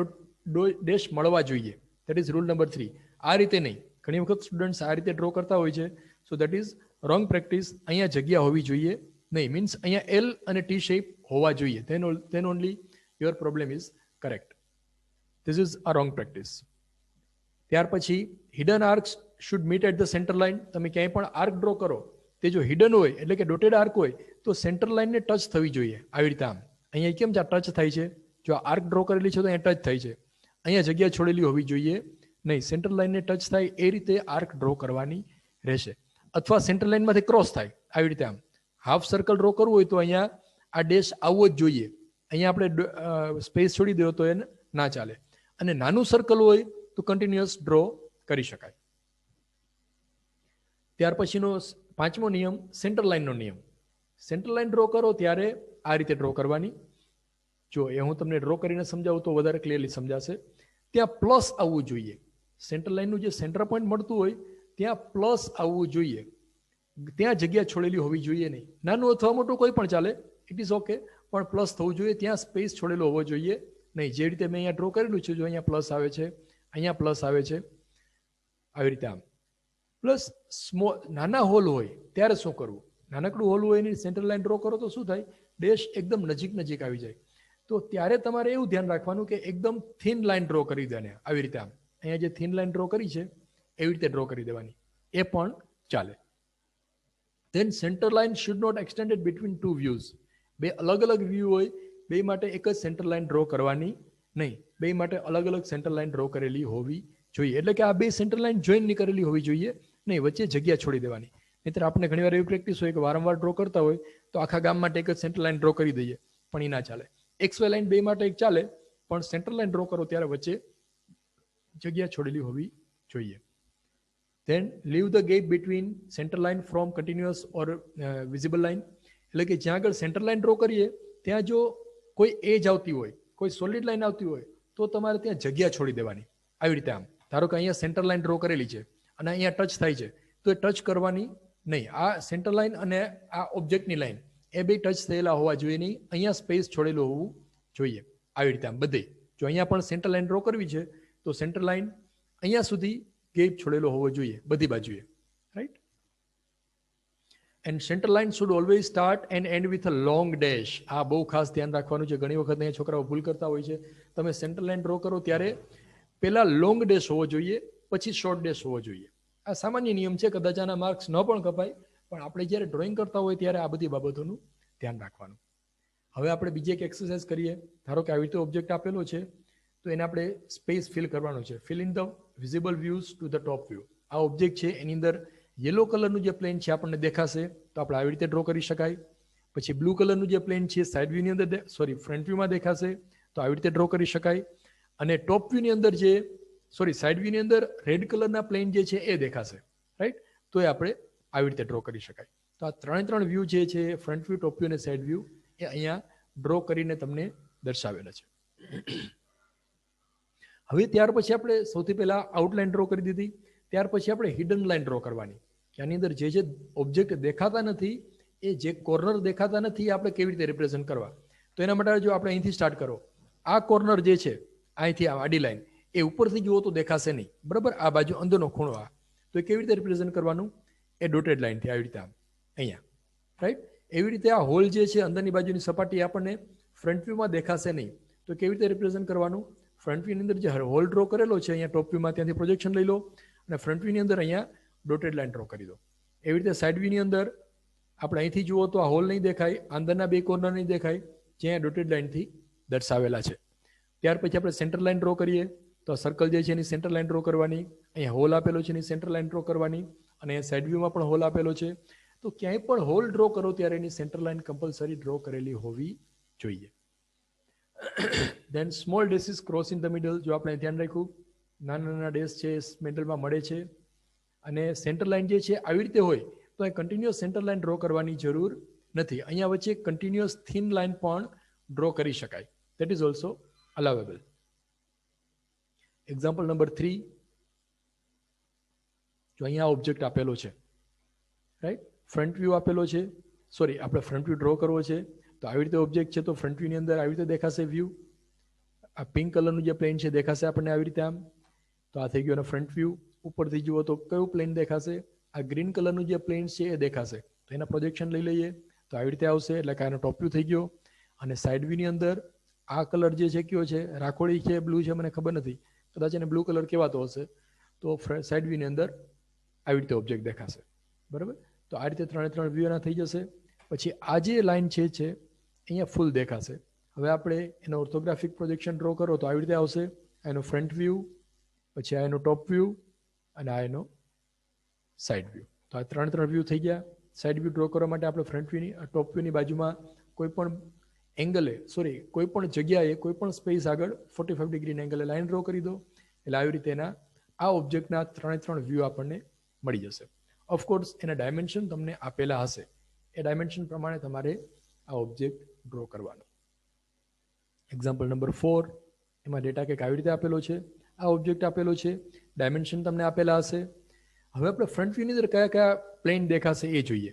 ડેશ મળવા જોઈએ. That is rule number 3. આ રીતે નહીં. ઘણી વખત સ્ટુડન્ટ્સ આ રીતે ડ્રો કરતા હોય છે, so that is wrong practice. અહીંયા જગ્યા હોવી જોઈએ નહીં, મીન્સ અહીંયા એલ અને ટી શેપ હોવા જોઈએ. Then only your problem is correct. This is a wrong practice. ત્યાર પછી hidden arcs should meet at the centre line. તમે ક્યાંય પણ આર્ક ડ્રો કરો તે જો હિડન હોય એટલે કે ડોટેડ આર્ક હોય તો સેન્ટર લાઇનને ટચ થવી જોઈએ, આવી રીતે આમ. અહીંયા કેમ ટચ થાય છે, જો આર્ક ડ્રો કરેલી છે તો અહીંયા ટચ થાય છે, અહીંયા જગ્યા છોડેલી હોવી જોઈએ નહીં. સેન્ટર લાઇનને ટચ થાય એ રીતે આર્ક ડ્રો કરવાની રહેશે. અથવા સેન્ટર લાઇનમાંથી ક્રોસ થાય આવી રીતે આમ. હાફ સર્કલ ડ્રો કરવું હોય તો અહીંયા આ ડેશ આવવો જ જોઈએ. અહીંયા આપણે સ્પેસ છોડી દો તો એને ના ચાલે. અને નાનું સર્કલ હોય તો કન્ટિન્યુઅસ ડ્રો કરી શકાય. ત્યાર પછીનો 5મો નિયમ, સેન્ટર લાઇનનો નિયમ. સેન્ટર લાઇન ડ્રો કરો ત્યારે આ રીતે ડ્રો કરવાની. જો એ હું તમને ડ્રો કરીને સમજાવું તો વધારે ક્લિયરલી સમજાશે. ત્યાં પ્લસ આવવું જોઈએ. સેન્ટર લાઇનનું જે સેન્ટર પોઈન્ટ મળતું હોય ત્યાં પ્લસ આવવું જોઈએ, ત્યાં જગ્યા છોડેલી હોવી જોઈએ નહીં. નાનું અથવા મોટું કોઈ પણ ચાલે, ઇટ ઇઝ ઓકે, પણ પ્લસ થવું જોઈએ. ત્યાં સ્પેસ છોડેલો હોવો જોઈએ નહીં. જે રીતે મેં અહીંયા ડ્રો કરેલું છે, જો અહીંયા પ્લસ આવે છે, અહીંયા પ્લસ આવે છે, આવી રીતે આમ. પ્લસ નાના હોલ હોય ત્યારે શું કરવું, નાનકડું હોલ હોય એની સેન્ટર લાઇન ડ્રો કરો તો શું થાય, ડેશ એકદમ નજીક આવી જાય. તો ત્યારે તમારે એવું ધ્યાન રાખવાનું કે એકદમ થિન લાઇન ડ્રો કરી દેને, આવી રીતે આમ. અહીંયા જે થિન લાઇન ડ્રો કરી છે એવી રીતે ડ્રો કરી દેવાની, એ પણ ચાલે. Then centre line should not extended between two views. બે અલગ અલગ વ્યૂ હોય, બે માટે એક જ સેન્ટર લાઇન ડ્રો કરવાની નહીં. બે માટે અલગ અલગ સેન્ટર લાઇન ડ્રો કરેલી હોવી જોઈએ. એટલે કે આ બે સેન્ટર લાઇન જોઈન નહીં કરેલી હોવી જોઈએ નહીં, વચ્ચે જગ્યા છોડી દેવાની. નહીંતર આપણે ઘણીવાર એવી પ્રેક્ટિસ હોય કે વારંવાર ડ્રો કરતા હોય તો આખા ગામ માટે એક જ સેન્ટર લાઇન ડ્રો કરી દઈએ, પણ એ ના ચાલે. XY લાઇન બે માટે એક ચાલે, પણ સેન્ટર લાઇન ડ્રો કરો ત્યારે વચ્ચે જગ્યા છોડેલી હોવી જોઈએ. Then leave the gap between centre line from continuous or visible line. એટલે કે જ્યાં આગળ સેન્ટર લાઇન ડ્રો કરીએ ત્યાં જો કોઈ એજ આવતી હોય, કોઈ સોલિડ લાઇન આવતી હોય તો તમારે ત્યાં જગ્યા છોડી દેવાની, આવી રીતે આમ. ધારો કે અહીંયા સેન્ટર લાઇન ડ્રો કરેલી છે અને અહીંયા ટચ થાય છે તો એ ટચ કરવાની નહીં. આ સેન્ટર લાઇન અને આ ઓબ્જેક્ટની લાઇન એ બે ટચ થયેલા હોવા જોઈએ નહીં, અહીંયા સ્પેસ છોડેલું હોવું જોઈએ, આવી રીતે આમ બધે. જો અહીંયા પણ સેન્ટર લાઇન ડ્રો કરવી છે તો સેન્ટર લાઇન અહીંયા સુધી ગેપ છોડેલો હોવો જોઈએ બધી બાજુએ, right. And centre line should always start and and with a long dash. આ બહુ ખાસ ધ્યાન રાખવાનું છે. ઘણી વખત અહીંયા છોકરાઓ ભૂલ કરતા હોય છે. તમે સેન્ટર લાઇન ડ્રો કરો ત્યારે પહેલા લોંગ ડેશ હોવો જોઈએ, પછી શોર્ટ ડેશ હોવો જોઈએ, આ સામાન્ય નિયમ છે, કદાચ આના માર્ક્સ ન પણ કપાય, પણ આપણે જ્યારે ડ્રોઈંગ કરતા હોય ત્યારે આ બધી બાબતોનું ધ્યાન રાખવાનું. હવે આપણે બીજી એક એક્સરસાઇઝ કરીએ. ધારો કે આવી રીતે ઓબ્જેક્ટ આપેલો છે, તો એને આપણે સ્પેસ ફિલ કરવાનું છે. Fill in the visible views to the top view. આ ઓબ્જેક્ટ છે એની અંદર યલો કલરનું જે પ્લેન છે આપણને દેખાશે, તો આપણે આવી રીતે ડ્રો કરી શકાય. પછી બ્લુ કલરનું જે પ્લેન છે સાઇડ વ્યૂની અંદર ફ્રન્ટ વ્યૂમાં દેખાશે, તો આવી રીતે ડ્રો કરી શકાય. અને ટોપ વ્યૂની અંદર સાઇડ વ્યૂની અંદર રેડ કલરના પ્લેન જે છે એ દેખાશે, રાઈટ? તો એ આપણે આવી રીતે ડ્રો કરી શકાય. તો આ ત્રણ વ્યૂ જે છે, ફ્રન્ટ વ્યૂ, ટોપ વ્યૂ અને સાઇડ વ્યૂ, એ અહીંયા ડ્રો કરીને તમને દર્શાવેલા છે. હવે ત્યાર પછી આપણે સૌથી પહેલા આઉટલાઇન ડ્રો કરી દીધી. ત્યાર પછી આપણે હિડન લાઇન ડ્રો કરવાની, કે આની અંદર જે ઓબ્જેક્ટ દેખાતા નથી, એ જે કોર્નર દેખાતા નથી, એ આપણે કેવી રીતે રિપ્રેઝન્ટ કરવા. તો એના માટે જો આપણે અહીંથી સ્ટાર્ટ કરો, આ કોર્નર જે છે અહીંથી આ આડી લાઈન, એ ઉપરથી જુઓ તો દેખાશે નહીં, બરાબર? આ બાજુ અંદરનો ખૂણો આ, તો એ કેવી રીતે રિપ્રેઝન્ટ કરવાનું? એ ડોટેડ લાઇનથી આવી રીતે અહીંયા, રાઈટ? એવી રીતે આ હોલ જે છે અંદરની બાજુની સપાટી આપણને ફ્રન્ટ વ્યૂમાં દેખાશે નહીં, તો કેવી રીતે રિપ્રેઝન્ટ કરવાનું? ફ્રન્ટ વ્યૂની અંદર જે હોલ ડ્રો કરેલો છે અહીંયા ટોપ વ્યૂમાં, ત્યાંથી પ્રોજેક્શન લઈ લો અને ફ્રન્ટ વ્યૂની અંદર અહીંયા ડોટેડ લાઇન ડ્રો કરી દો. એવી રીતે સાઇડ વ્યૂની અંદર આપણે અહીંથી જુઓ તો આ હોલ નહીં દેખાય, અંદરના બે કોર્નર નહીં દેખાય, જે અહીંયા ડોટેડ લાઇનથી દર્શાવેલા છે. ત્યાર પછી આપણે સેન્ટર લાઇન ડ્રો કરીએ, તો સર્કલ જે છે એની સેન્ટર લાઇન ડ્રો કરવાની, અહીંયા હોલ આપેલો છે એની સેન્ટર લાઇન ડ્રો કરવાની, અને સાઇડ વ્યૂમાં પણ હોલ આપેલો છે. તો ક્યાંય પણ હોલ ડ્રો કરો ત્યારે એની સેન્ટર લાઇન કમ્પલસરી ડ્રો કરેલી હોવી જોઈએ. Then small dashes cross in the middle, જો આપણે ધ્યાન રાખ્યું, નાના ડેસ છે મિડલમાં મળે છે, અને સેન્ટર લાઇન જે છે આવી રીતે હોય તો અહીં કન્ટિન્યુઅસ સેન્ટર લાઇન ડ્રો કરવાની જરૂર નથી. અહીંયા વચ્ચે કન્ટિન્યુઅસ થિન લાઇન પણ ડ્રો કરી શકાય. That is also allowable. Example number 3, જો અહીંયા ઓબ્જેક્ટ આપેલો છે, રાઈટ? ફ્રન્ટ વ્યૂ આપેલો છે, આપણે ફ્રન્ટ વ્યૂ ડ્રો કરવો છે, તો આવી રીતે ઓબ્જેક્ટ છે, તો ફ્રન્ટ વ્યૂની અંદર આવી રીતે દેખાશે વ્યૂ. આ પિંક કલરનું જે પ્લેન છે દેખાશે આપણને આવી રીતે આમ. તો આ થઈ ગયો ફ્રન્ટ વ્યૂ. ઉપરથી જુઓ તો કયું પ્લેન દેખાશે? આ ગ્રીન કલરનું જે પ્લેન છે એ દેખાશે. તો એના પ્રોજેક્શન લઈ લઈએ, તો આવી રીતે આવશે, એટલે કે આનો ટોપ વ્યૂ થઈ ગયો. અને સાઇડ વ્યૂની અંદર આ કલર જે છે કયો છે? રાખોડી છે, બ્લુ છે, મને ખબર નથી, કદાચ એને બ્લુ કલર કહેવાતો હશે. તો સાઇડ વ્યૂની અંદર આવી રીતે ઓબ્જેક્ટ દેખાશે, બરાબર? તો આ રીતે ત્રણે વ્યૂ એના થઈ જશે. પછી આ જે લાઇન છે અહીંયા ફૂલ દેખાશે. હવે આપણે એનો ઓર્થોગ્રાફિક પ્રોજેક્શન ડ્રો કરો તો આવી રીતે આવશે. એનો ફ્રન્ટ વ્યૂ, પછી આ એનો ટોપ વ્યૂ, અને આ એનો સાઇડ વ્યૂ. તો આ ત્રણ વ્યૂ થઈ ગયા. સાઇડ વ્યૂ ડ્રો કરવા માટે આપણે ફ્રન્ટ વ્યૂની ટોપ વ્યૂની બાજુમાં કોઈ પણ કોઈ પણ જગ્યાએ, કોઈ પણ સ્પેસ આગળ 45 ડિગ્રીના એંગલે લાઇન ડ્રો કરી દો, એટલે આવી રીતે આ ઓબ્જેક્ટના ત્રણ વ્યૂ આપણને મળી જશે. ઓફકોર્સ એના ડાયમેન્શન તમને આપેલા હશે, એ ડાયમેન્શન પ્રમાણે તમારે આ ઓબ્જેક્ટ ડ્રો કરવાનો. એક્ઝામ્પલ નંબર 4, એમાં ડેટા કંઈક આવી રીતે આપેલો છે, આ ઓબ્જેક્ટ આપેલો છે, ડાયમેન્શન તમને આપેલા હશે. હવે આપણે ફ્રન્ટ વ્યૂની અંદર કયા કયા પ્લેન દેખાશે એ જોઈએ.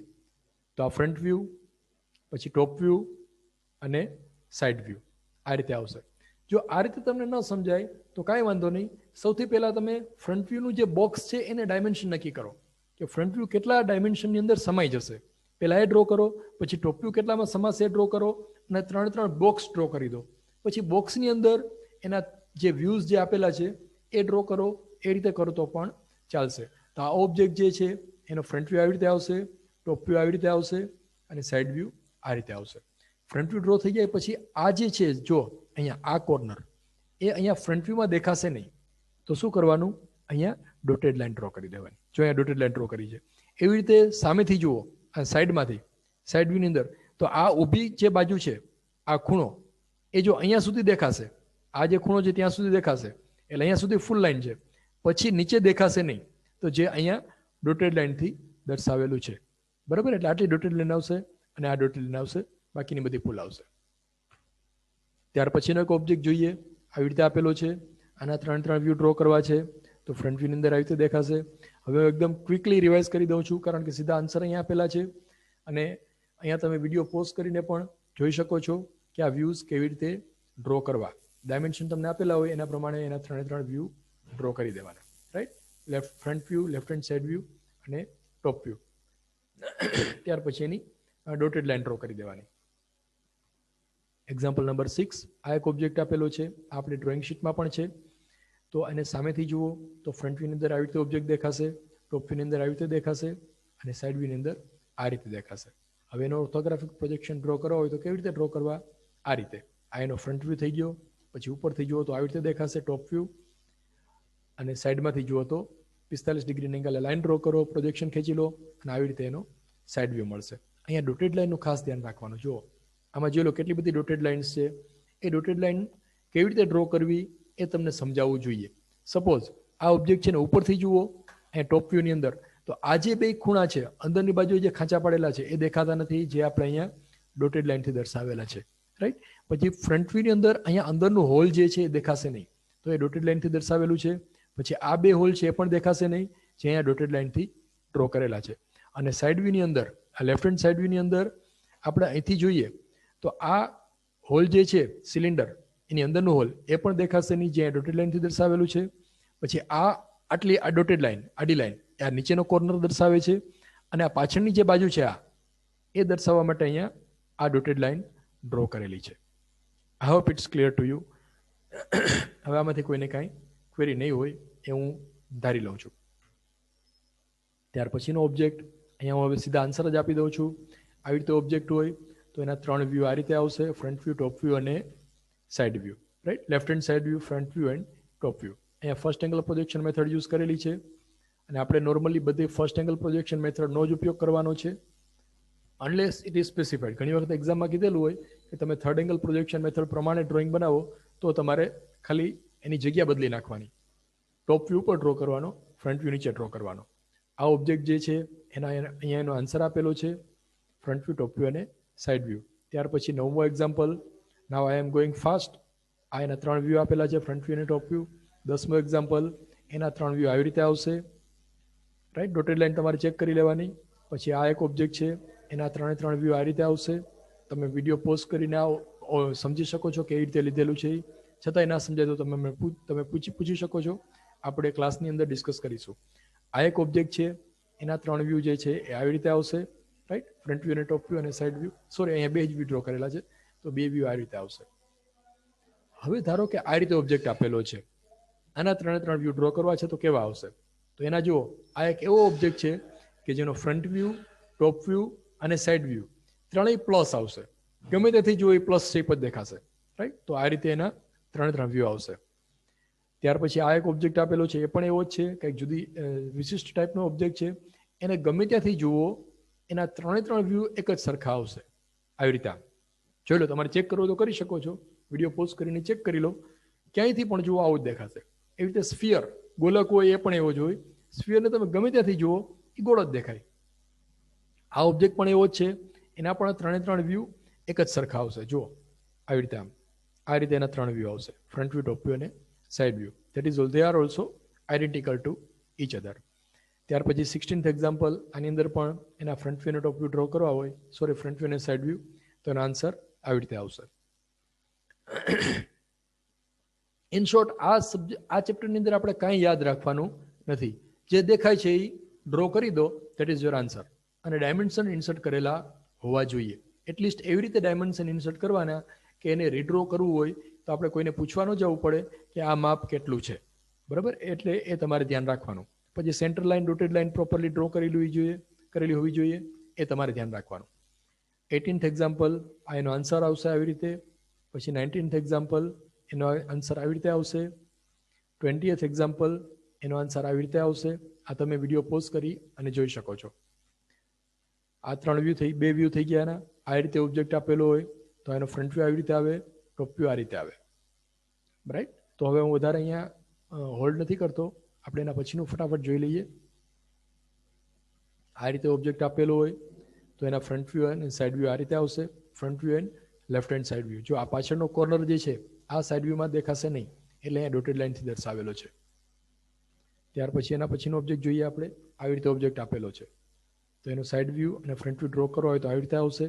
તો આ ફ્રન્ટ વ્યૂ, પછી ટોપ વ્યૂ અને સાઇડ વ્યૂ આ રીતે આવશે. જો આ રીતે તમને ન સમજાય તો કાંઈ વાંધો નહીં. સૌથી પહેલાં તમે ફ્રન્ટ વ્યૂનું જે બોક્સ છે એને ડાયમેન્શન નક્કી કરો, કે ફ્રન્ટ વ્યૂ કેટલા ડાયમેન્શનની અંદર સમાઈ જશે. પહેલાં એ ડ્રો કરો, પછી ટોપ વ્યૂ કેટલામાં સમાશે એ ડ્રો કરો, અને ત્રણ બોક્સ ડ્રો કરી દો. પછી બોક્સની અંદર એના જે વ્યૂઝ જે આપેલા છે એ ડ્રો કરો. એ રીતે કરો તો પણ ચાલશે. તો આ ઓબ્જેક્ટ જે છે એનો ફ્રન્ટ વ્યૂ આવી રીતે આવશે, ટોપ વ્યૂ આવી રીતે આવશે, અને સાઇડ વ્યૂ આ રીતે આવશે. ફ્રન્ટ વ્યૂ ડ્રો થઈ જાય પછી આ જે છે, જો અહીંયા આ કોર્નર એ અહીંયા ફ્રન્ટ વ્યૂમાં દેખાશે નહીં, તો શું કરવાનું? અહીંયા ડોટેડ લાઇન ડ્રો કરી દેવાની. જો અહીંયા ડોટેડ લાઇન ડ્રો કરી છે. એવી રીતે સામેથી જુઓ, આ સાઈડમાંથી, સાઇડ વ્યૂની અંદર, તો આ ઊભી જે બાજુ છે, આ ખૂણો એ જો અહીંયા સુધી દેખાશે, આ જે ખૂણો છે ત્યાં સુધી દેખાશે, એટલે અહીંયા સુધી ફૂલ લાઇન છે, પછી નીચે દેખાશે નહીં, તો જે અહીંયા ડોટેડ લાઇનથી દર્શાવેલું છે, બરાબર? એટલે આટલી ડોટેડ લાઇન આવશે, અને આ ડોટેડ લાઇન આવશે, બાકીની બધી ફૂલ આવશે. ત્યાર પછીનો એક ઓબ્જેક્ટ જોઈએ, આવી રીતે આપેલો છે. આના ત્રણ વ્યૂ ડ્રો કરવા છે, તો ફ્રન્ટ વ્યૂની અંદર આવી રીતે દેખાશે. હવે એકદમ ક્વિકલી રિવાઇઝ કરી દઉં છું, કારણ કે સીધા આન્સર અહીંયા આપેલા છે, અને અહીંયા તમે વિડીયો પોઝ કરીને પણ જોઈ શકો છો કે આ વ્યૂઝ કેવી રીતે ડ્રો કરવા. ડાયમેન્શન તમને આપેલા હોય એના પ્રમાણે એના ત્રણ વ્યૂ ડ્રો કરી દેવાના, right? Front view, left hand side view અને ટોપ વ્યૂ. ત્યાર પછી એની ડોટેડ લાઇન ડ્રો કરી દેવાની. એક્ઝામ્પલ નંબર 6, આ એક ઓબ્જેક્ટ આપેલો છે, આપણી ડ્રોઈંગ શીટમાં પણ છે. તો એને સામેથી જુઓ તો ફ્રન્ટ વ્યૂની અંદર આવી રીતે ઓબ્જેક્ટ દેખાશે, ટોપ વ્યૂની અંદર આવી રીતે દેખાશે અને સાઇડ વ્યૂની અંદર આ રીતે દેખાશે. હવે એનો ઓર્થોગ્રાફિક પ્રોજેક્શન ડ્રો કરવા હોય તો કેવી રીતે ડ્રો કરવા? આ રીતે. આ એનો ફ્રન્ટ વ્યૂ થઈ ગયો. પછી ઉપરથી જુઓ તો આવી રીતે દેખાશે ટોપ વ્યૂ, અને સાઈડમાંથી જુઓ તો 45 ડિગ્રીની એંગલે લાઇન ડ્રો કરો, પ્રોજેક્શન ખેંચી લો અને આવી રીતે એનો સાઇડ વ્યૂ મળશે. અહીંયા ડોટેડ લાઇનનું ખાસ ધ્યાન રાખવાનું. જુઓ આમાં જોઈ લો કેટલી બધી ડોટેડ લાઇન્સ છે. એ ડોટેડ લાઇન કેવી રીતે ડ્રો કરવી એ તમને સમજાવવું જોઈએ. સપોઝ આ ઓબ્જેક્ટ છે ને ઉપરથી જુઓ અહીંયા ટોપ વ્યૂની અંદર, તો આ જે બે ખૂણા છે અંદરની બાજુ જે ખાંચા પાડેલા છે એ દેખાતા નથી, જે આપણે અહીંયા ડોટેડ લાઇનથી દર્શાવેલા છે, રાઈટ. પછી ફ્રન્ટ વ્યૂની અંદર અહીંયા અંદરનું હોલ જે છે એ દેખાશે નહીં, તો એ ડોટેડ લાઇનથી દર્શાવેલું છે. પછી આ બે હોલ છે એ પણ દેખાશે નહીં, જે અહીંયા ડોટેડ લાઇનથી ડ્રો કરેલા છે. અને સાઇડ વ્યૂની અંદર, આ લેફ્ટ હેન્ડ સાઇડ વ્યૂની અંદર આપણે અહીંથી જોઈએ તો આ હોલ જે છે સિલિન્ડર એની અંદરનું હોલ એ પણ દેખાશે નહીં, જે ડોટેડ લાઇનથી દર્શાવેલું છે. પછી આ ડોટેડ લાઇન, આડી લાઇન, આ નીચેનો કોર્નર દર્શાવે છે, અને આ પાછળની જે બાજુ છે આ એ દર્શાવવા માટે અહીંયા આ ડોટેડ લાઇન ડ્રો કરેલી છે. I hope it's clear to you. હવે આમાંથી કોઈને કાંઈ ક્વેરી નહીં હોય એ હું ધારી લઉં છું. ત્યાર પછીનો ઓબ્જેક્ટ અહીંયા હું હવે સીધા આન્સર જ આપી દઉં છું. આવી રીતે ઓબ્જેક્ટ હોય તો એના 3 વ્યૂ આ રીતે આવશે: ફ્રન્ટ વ્યૂ, ટોપ વ્યૂ અને side view, right. Left hand side view, front view and top view. અહીંયા first angle projection method use કરેલી છે, અને આપણે નોર્મલી બધી ફર્સ્ટ એંગલ પ્રોજેક્શન મેથડનો જ ઉપયોગ કરવાનો છે, અનલેસ ઇટ ઇઝ સ્પેસિફાઈડ. ઘણી વખત એક્ઝામમાં કીધેલું હોય કે તમે થર્ડ એંગલ પ્રોજેક્શન મેથડ પ્રમાણે ડ્રોઈંગ બનાવો તો તમારે ખાલી એની જગ્યા બદલી નાખવાની. ટોપ વ્યૂ પર ડ્રો કરવાનો, ફ્રન્ટ વ્યૂ નીચે ડ્રો કરવાનો. આ ઓબ્જેક્ટ જે છે અહીંયા એનો આન્સર આપેલો છે: ફ્રન્ટ વ્યૂ, ટોપ વ્યૂ અને સાઇડ વ્યૂ. ત્યાર પછી 9મો example, now I am going fast. આ એના 3 વ્યૂ આપેલા છે: ફ્રન્ટ વ્યૂ અને ટોપ વ્યૂ. 10મો એક્ઝામ્પલ, એના 3 વ્યૂ આવી રીતે આવશે, રાઈટ. ડોટેડ લાઇન તમારે ચેક કરી લેવાની. પછી આ એક ઓબ્જેક્ટ છે, એના 3 વ્યૂ આ રીતે આવશે. તમે વિડીયો પોઝ કરીને સમજી શકો છો કેવી રીતે લીધેલું છે. છતાંય ના સમજાય તો તમે પૂછી શકો છો, આપણે ક્લાસની અંદર ડિસ્કસ કરીશું. આ એક ઓબ્જેક્ટ છે, એના 3 વ્યૂ જે છે એ આવી રીતે આવશે, રાઈટ. ફ્રન્ટ વ્યૂ અને ટોપ વ્યૂ અને સાઇડ વ્યૂ. સોરી, અહીંયા 2 જ વ્યૂ ડ્રો કરેલા છે, તો 2 વ્યૂ આ રીતે આવશે. હવે ધારો કે આ રીતે ઓબ્જેક્ટ આપેલો છે, આના 3 વ્યૂ ડ્રો કરવા છે તો કેવા આવશે? તો એના જુઓ, આ એક એવો ઓબ્જેક્ટ છે કે જેનો ફ્રન્ટ વ્યૂ, ટોપ વ્યૂ અને સાઇડ વ્યૂ ત્રણેય પ્લસ આવશે. ગમે ત્યાંથી જુઓ એ પ્લસ શેપ જ દેખાશે, રાઈટ. તો આ રીતે એના 3 વ્યૂ આવશે. ત્યાર પછી આ એક ઓબ્જેક્ટ આપેલો છે, એ પણ એવો જ છે, કંઈક જુદી વિશિષ્ટ ટાઈપનો ઓબ્જેક્ટ છે. એને ગમે ત્યાંથી જુઓ એના 3 વ્યૂ એક જ સરખા આવશે, આવી રીતે. જોઈ લો, તમારે ચેક કરવો તો કરી શકો છો, વિડીયો પોઝ કરીને ચેક કરી લો. ક્યાંયથી પણ જુઓ આવું જ દેખાશે. એવી રીતે સ્ફિયર, ગોલક હોય એ પણ એવો જ હોય. સ્ફિયરને તમે ગમે ત્યાંથી જુઓ એ ગોળ જ દેખાય. આ ઓબ્જેક્ટ પણ એવો જ છે, એના પણ 3 વ્યૂ એક જ સરખા આવશે. જુઓ આવી રીતે, આ રીતે એના 3 વ્યૂ આવશે: ફ્રન્ટ વ્યૂ, ટોપ વ્યૂ અને side view. That is all, they are also identical to each other. ત્યાર પછી 16th એક્ઝામ્પલ, આની અંદર પણ એના ફ્રન્ટ વ્યૂ અને ટોપ વ્યૂ ડ્રો કરવા હોય, સોરી, ફ્રન્ટ વ્યૂ અને સાઇડ વ્યૂ, તો એનો આન્સર આવી રીતે આવશે. ઇન શોર્ટ, આ ચેપ્ટરની અંદર આપણે કાંઈ યાદ રાખવાનું નથી. જે દેખાય છે એ ડ્રો કરી દો, ધેટ ઇઝ યોર આન્સર. અને ડાયમેન્શન ઇન્સર્ટ કરેલા હોવા જોઈએ. એટલીસ્ટ એવી રીતે ડાયમેન્શન ઇન્સર્ટ કરવાના કે એને રીડ્રો કરવું હોય તો આપણે કોઈને પૂછવા ન જવું પડે કે આ માપ કેટલું છે, બરાબર. એટલે એ તમારે ધ્યાન રાખવાનું. પછી centre line, dotted line properly draw કરેલી હોવી જોઈએ, એ તમારે ધ્યાન રાખવાનું. 18th એક્ઝામ્પલ, આ એનો આન્સર આવશે આવી રીતે. પછી 19th એક્ઝામ્પલ, એનો આન્સર આવી રીતે આવશે. 20th એક્ઝામ્પલ, એનો આન્સર આવી રીતે આવશે. આ તમે વિડીયો પોઝ કરી અને જોઈ શકો છો. આ 3 વ્યૂ થઈ, 2 વ્યૂ થઈ ગયા એના. આ રીતે ઓબ્જેક્ટ આપેલો હોય તો એનો ફ્રન્ટ વ્યૂ આવી રીતે આવે, ટોપ વ્યૂ આ રીતે આવે, રાઈટ. તો હવે હું વધારે અહીંયા હોલ્ડ નથી કરતો, આપણે એના પછીનું ફટાફટ જોઈ લઈએ. આ રીતે ઓબ્જેક્ટ આપેલો હોય તો એના ફ્રન્ટ વ્યૂ અને સાઇડ વ્યૂ આ રીતે આવશે: front view and left hand side view. જો આ પાછળનો કોર્નર જે છે આ સાઇડ વ્યૂમાં દેખાશે નહીં, એટલે અહીંયા ડોટેડ લાઇનથી દર્શાવેલો છે. ત્યાર પછી એના પછીનો ઓબ્જેક્ટ જોઈએ આપણે. આવી રીતે ઓબ્જેક્ટ આપેલો છે, તો એનો સાઇડ વ્યૂ અને ફ્રન્ટ વ્યૂ ડ્રો કરવો હોય તો આવી રીતે આવશે,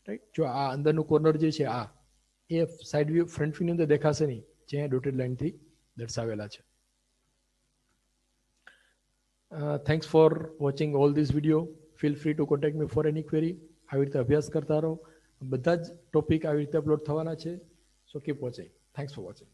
રાઈટ. જો આ અંદરનું કોર્નર જે છે આ એ સાઇડ વ્યૂ, ફ્રન્ટ વ્યૂની અંદર દેખાશે નહીં, જે અહીંયા ડોટેડ લાઇનથી દર્શાવેલા છે. Thanks for watching all this video. Feel free two contact me for any query. આવી રીતે અભ્યાસ કરતા રહો. બધા જ ટોપિક આવી રીતે અપલોડ થવાના છે. સો keep watching. Thanks for watching.